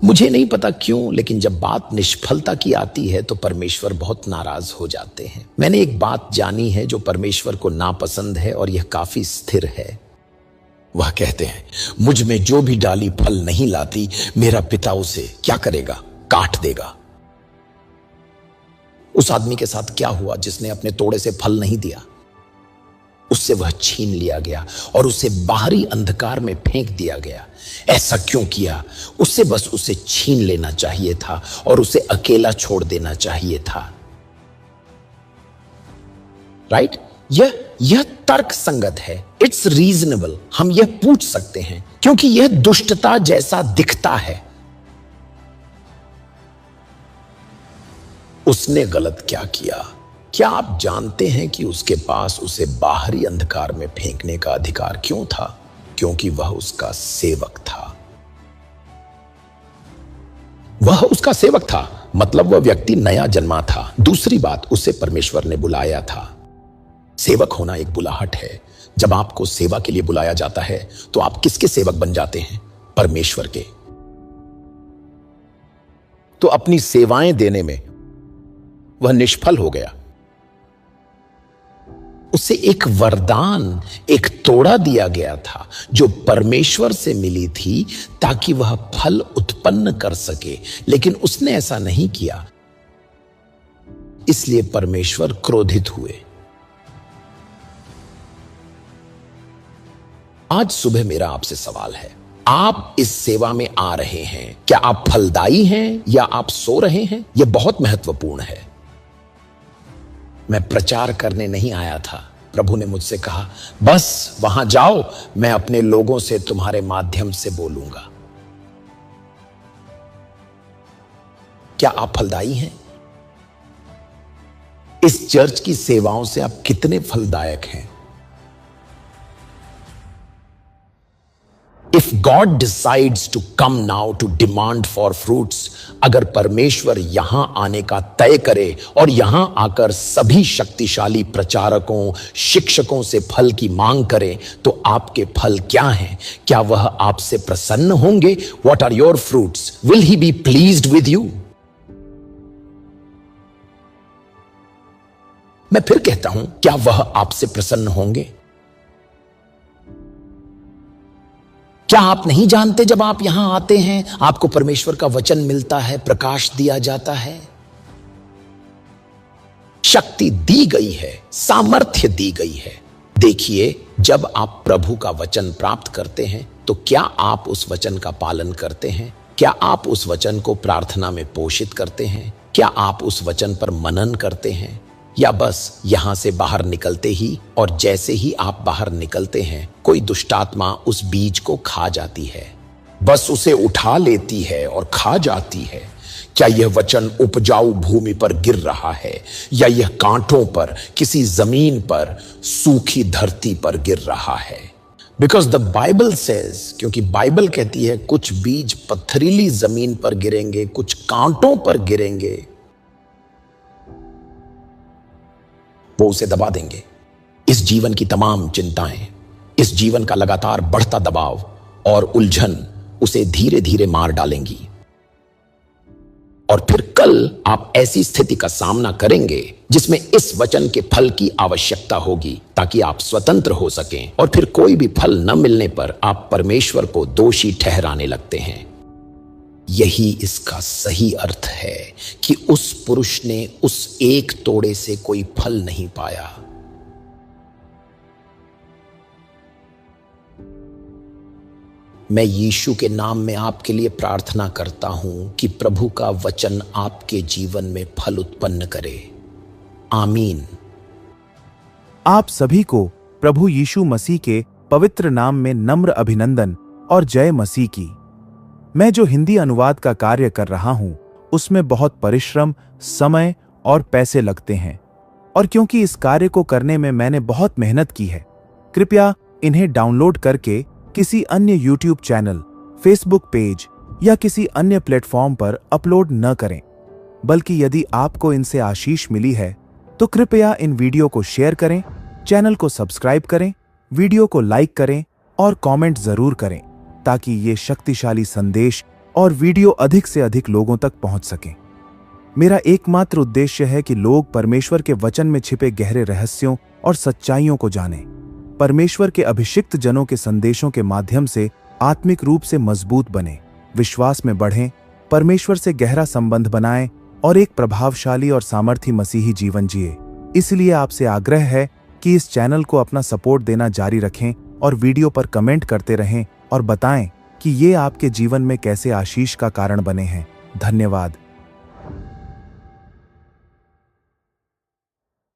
मुझे नहीं पता क्यों, लेकिन जब बात निष्फलता की आती है तो परमेश्वर बहुत नाराज हो जाते हैं। मैंने एक बात जानी है जो परमेश्वर को नापसंद है और यह काफी स्थिर है। वह कहते हैं, मुझ में जो भी डाली फल नहीं लाती, मेरा पिता उसे क्या करेगा? काट देगा। उस आदमी के साथ क्या हुआ जिसने अपने तोड़े से फल नहीं दिया? उससे वह छीन लिया गया और उसे बाहरी अंधकार में फेंक दिया गया। ऐसा क्यों किया? उससे बस उसे छीन लेना चाहिए था और उसे अकेला छोड़ देना चाहिए था। राइट? यह तर्क संगत है। It's reasonable. हम यह पूछ सकते हैं क्योंकि यह दुष्टता जैसा दिखता है। उसने गलत क्या किया? क्या आप जानते हैं कि उसके पास उसे बाहरी अंधकार में फेंकने का अधिकार क्यों था? क्योंकि वह उसका सेवक था। वह उसका सेवक था, मतलब वह व्यक्ति नया जन्मा था। दूसरी बात, उसे परमेश्वर ने बुलाया था। सेवक होना एक बुलाहट है। जब आपको सेवा के लिए बुलाया जाता है तो आप किसके सेवक बन जाते हैं? परमेश्वर के। तो अपनी सेवाएं देने में वह निष्फल हो गया। उसे एक वरदान, एक तोड़ा दिया गया था जो परमेश्वर से मिली थी ताकि वह फल उत्पन्न कर सके, लेकिन उसने ऐसा नहीं किया। इसलिए परमेश्वर क्रोधित हुए। आज सुबह मेरा आपसे सवाल है, आप इस सेवा में आ रहे हैं, क्या आप फलदायी हैं या आप सो रहे हैं? यह बहुत महत्वपूर्ण है। मैं प्रचार करने नहीं आया था। प्रभु ने मुझसे कहा, बस वहां जाओ, मैं अपने लोगों से तुम्हारे माध्यम से बोलूंगा। क्या आप फलदायी हैं? इस चर्च की सेवाओं से आप कितने फलदायक हैं? If God decides to come now to demand for fruits, अगर परमेश्वर यहां आने का तय करे और यहां आकर सभी शक्तिशाली प्रचारकों, शिक्षकों से फल की मांग करे, तो आपके फल क्या हैं? क्या वह आपसे प्रसन्न होंगे? What are your fruits? Will he be pleased with you? मैं फिर कहता हूं, क्या वह आपसे प्रसन्न होंगे? क्या आप नहीं जानते जब आप यहां आते हैं आपको परमेश्वर का वचन मिलता है, प्रकाश दिया जाता है, शक्ति दी गई है, सामर्थ्य दी गई है। देखिए, जब आप प्रभु का वचन प्राप्त करते हैं तो क्या आप उस वचन का पालन करते हैं? क्या आप उस वचन को प्रार्थना में पोषित करते हैं? क्या आप उस वचन पर मनन करते हैं? या बस यहां से बाहर निकलते ही और जैसे ही आप बाहर निकलते हैं कोई दुष्टात्मा उस बीज को खा जाती है, बस उसे उठा लेती है और खा जाती है? क्या यह वचन उपजाऊ भूमि पर गिर रहा है या यह कांटों पर, किसी जमीन पर, सूखी धरती पर गिर रहा है? बिकॉज द बाइबल सेज, क्योंकि बाइबल कहती है कुछ बीज पथरीली जमीन पर गिरेंगे, कुछ कांटों पर गिरेंगे, वो उसे दबा देंगे। इस जीवन की तमाम चिंताएं, इस जीवन का लगातार बढ़ता दबाव और उलझन उसे धीरे धीरे मार डालेंगी। और फिर कल आप ऐसी स्थिति का सामना करेंगे जिसमें इस वचन के फल की आवश्यकता होगी ताकि आप स्वतंत्र हो सकें, और फिर कोई भी फल न मिलने पर आप परमेश्वर को दोषी ठहराने लगते हैं। यही इसका सही अर्थ है कि उस पुरुष ने उस एक तोड़े से कोई फल नहीं पाया। मैं यीशु के नाम में आपके लिए प्रार्थना करता हूं कि प्रभु का वचन आपके जीवन में फल उत्पन्न करे। आमीन। आप सभी को प्रभु यीशु मसीह के पवित्र नाम में नम्र अभिनंदन और जय मसीह की। मैं जो हिंदी अनुवाद का कार्य कर रहा हूं उसमें बहुत परिश्रम, समय और पैसे लगते हैं, और क्योंकि इस कार्य को करने में मैंने बहुत मेहनत की है, कृपया इन्हें डाउनलोड करके किसी अन्य यूट्यूब चैनल, फेसबुक पेज या किसी अन्य प्लेटफॉर्म पर अपलोड न करें, बल्कि यदि आपको इनसे आशीष मिली है तो कृपया इन वीडियो को शेयर करें, चैनल को सब्सक्राइब करें, वीडियो को लाइक करें और कमेंट जरूर करें ताकि ये शक्तिशाली संदेश और वीडियो अधिक से अधिक लोगों तक पहुंच सकें। मेरा एकमात्र उद्देश्य है कि लोग परमेश्वर के वचन में छिपे गहरे रहस्यों और सच्चाइयों को जानें, परमेश्वर के अभिषिक्त जनों के संदेशों के माध्यम से आत्मिक रूप से मजबूत बने, विश्वास में बढ़ें, परमेश्वर से गहरा संबंध बनाएं और एक प्रभावशाली और सामर्थी मसीही जीवन जिए। इसलिए आपसे आग्रह है कि इस चैनल को अपना सपोर्ट देना जारी रखें और वीडियो पर कमेंट करते रहें और बताएं कि ये आपके जीवन में कैसे आशीष का कारण बने हैं। धन्यवाद।